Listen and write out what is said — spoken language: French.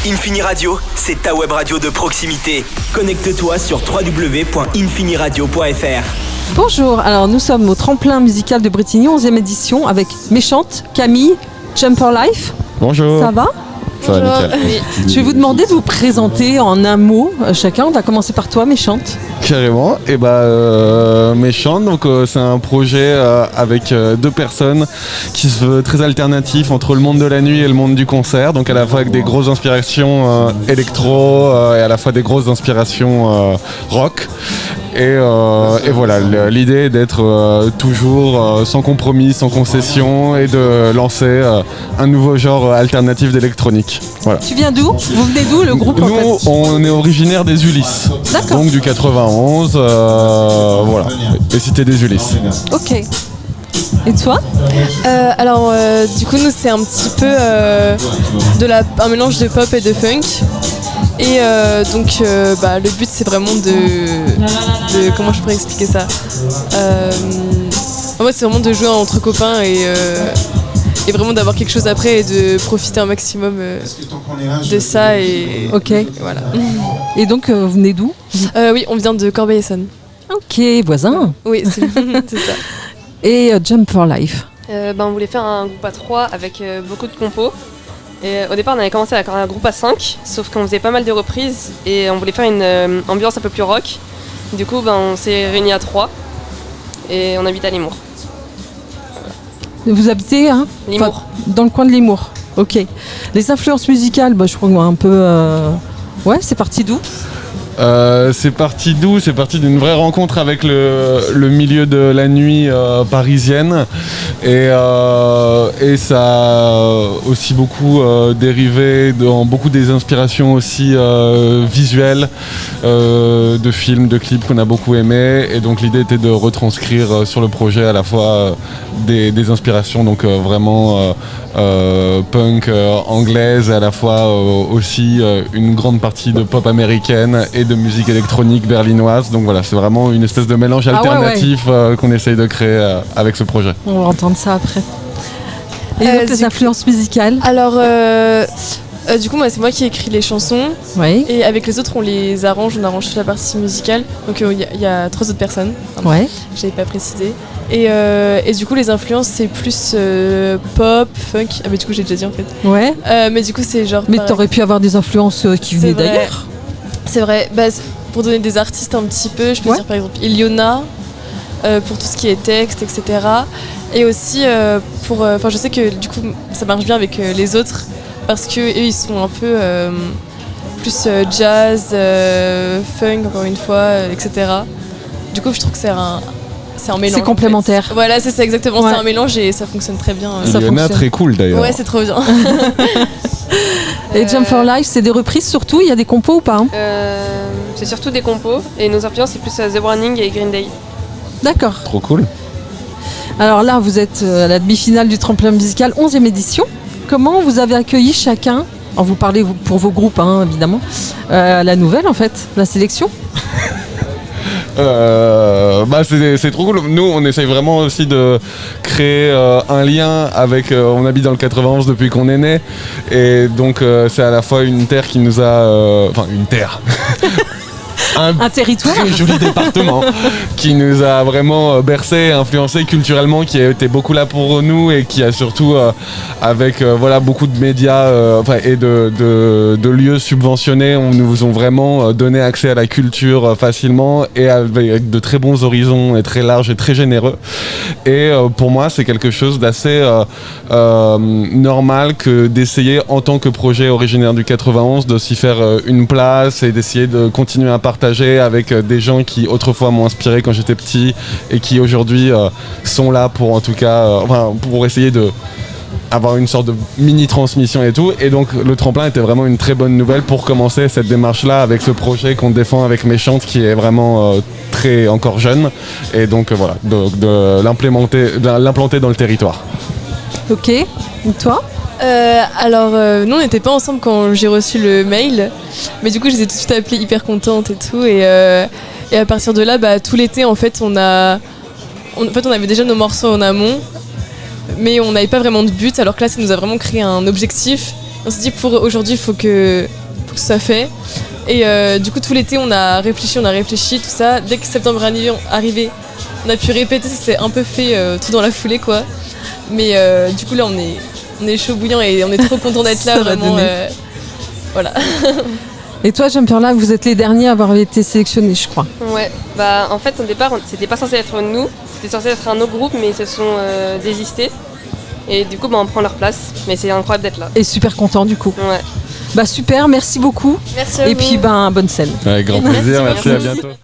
Infini Radio, c'est ta web radio de proximité. Connecte-toi sur www.infiniradio.fr. Bonjour, alors nous sommes au tremplin musical de Bretigny, 11e édition, avec Méchante, Camille, Jumper Life. Bonjour. Ça va ? Ça va, nickel. Je vais vous demander de vous présenter en un mot chacun. On va commencer par toi, Méchante. Carrément. Et Méchante, donc c'est un projet avec deux personnes qui se veut très alternatif entre le monde de la nuit et le monde du concert. Donc à la fois avec des grosses inspirations électro et à la fois des grosses inspirations rock. Et voilà, l'idée est d'être toujours sans compromis, sans concession et de lancer un nouveau genre alternatif d'électronique. Voilà. Tu viens d'où ? Vous venez d'où, le groupe ? Nous, on est originaire des Ulysses. D'accord. Donc du 91, voilà. Et cité des Ulysses. Ok. Et toi ? Du coup, nous, c'est un petit peu un mélange de pop et de funk. Et le but, c'est vraiment de comment je pourrais expliquer ça ? En fait, c'est vraiment de jouer entre copains et vraiment d'avoir quelque chose après et de profiter un maximum de ça. Et ok. Voilà. Et donc, vous venez d'où ? Oui, on vient de Corbeil-Essonnes. Ok, voisin. Oui, c'est ça. Et Jump for Life. On voulait faire un groupe à 3 avec beaucoup de compos. Et au départ, on avait commencé avec un groupe à 5, sauf qu'on faisait pas mal de reprises et on voulait faire une ambiance un peu plus rock. Du coup, on s'est réunis à 3 et on habite à Limours. Vous habitez Limours. Dans le coin de Limours. Ok. Les influences musicales, je crois un peu... Ouais, c'est parti d'où ? C'est parti d'où ? C'est parti d'une vraie rencontre avec le milieu de la nuit parisienne et ça a aussi beaucoup dérivé dans beaucoup des inspirations aussi visuelles de films, de clips qu'on a beaucoup aimés, et donc l'idée était de retranscrire sur le projet à la fois des inspirations donc vraiment punk anglaise et à la fois aussi une grande partie de pop américaine et de musique électronique berlinoise. Donc voilà, c'est vraiment une espèce de mélange alternatif qu'on essaye de créer avec ce projet. On va entendre ça après. Et donc les influences musicales ? Alors, du coup, c'est moi qui écris les chansons. Oui. Et avec les autres, on les arrange, on arrange toute la partie musicale. Donc il y a 3 autres personnes. Ouais. Je n'avais pas précisé. Et du coup, les influences, c'est plus pop, funk. Ah, mais du coup, j'ai déjà dit en fait. Ouais. Mais du coup, c'est genre. Mais t'aurais pu avoir des influences qui venaient d'ailleurs. C'est vrai. Pour donner des artistes un petit peu, je peux dire par exemple Iliona, pour tout ce qui est texte, etc. Et aussi, je sais que du coup, ça marche bien avec les autres parce qu'eux, ils sont un peu plus jazz, funk, encore une fois, etc. Du coup, je trouve que c'est un mélange. C'est complémentaire. En fait. Voilà, c'est ça exactement. Ouais. C'est un mélange et ça fonctionne très bien. Iliona, très cool d'ailleurs. Ouais, c'est trop bien. Et Jump for Life, c'est des reprises surtout ? Il y a des compos ou pas ? C'est surtout des compos et nos influences, c'est plus The Warning et Green Day. D'accord. Trop cool. Alors là, vous êtes à la demi-finale du tremplin musical, 11e édition. Comment vous avez accueilli chacun ? Vous parlez pour vos groupes, évidemment. La nouvelle, en fait, la sélection. C'est trop cool. Nous, on essaye vraiment aussi de créer un lien avec... on habite dans le 91 depuis qu'on est né. Et donc, c'est à la fois une terre qui nous a... une terre un territoire, très joli département qui nous a vraiment bercé, influencé culturellement, qui a été beaucoup là pour nous et qui a surtout avec beaucoup de médias et de lieux subventionnés, on nous ont vraiment donné accès à la culture facilement et avec de très bons horizons et très larges et très généreux. Et pour moi, c'est quelque chose d'assez normal que d'essayer en tant que projet originaire du 91 de s'y faire une place et d'essayer de continuer à partager avec des gens qui autrefois m'ont inspiré quand j'étais petit et qui aujourd'hui sont là pour en tout cas pour essayer de avoir une sorte de mini transmission et tout. Et donc le tremplin était vraiment une très bonne nouvelle pour commencer cette démarche là avec ce projet qu'on défend avec Méchante qui est vraiment très encore jeune, et donc de l'implanter dans le territoire. Ok. Et toi ? Nous on n'était pas ensemble quand j'ai reçu le mail, mais du coup je les ai tout de suite appelées hyper contentes et tout, et à partir de là tout l'été en fait on avait déjà nos morceaux en amont, mais on n'avait pas vraiment de but, alors que là ça nous a vraiment créé un objectif. on s'est dit pour aujourd'hui, il faut que ce soit fait. Et du coup, tout l'été, on a réfléchi, tout ça. Dès que septembre est arrivé, on a pu répéter, ça s'est un peu fait tout dans la foulée, quoi. Mais du coup, là, on est chaud bouillant et on est trop content d'être là, vraiment. Voilà. Et toi, Jumperla, vous êtes les derniers à avoir été sélectionnés, je crois. Ouais, bah en fait au départ c'était pas censé être nous, c'était censé être un autre groupe mais ils se sont désistés. Et du coup on prend leur place, mais c'est incroyable d'être là. Et super content du coup. Ouais. Bah super, merci beaucoup. Merci à vous. Et puis bonne scène. Avec grand plaisir, merci, à merci. bientôt.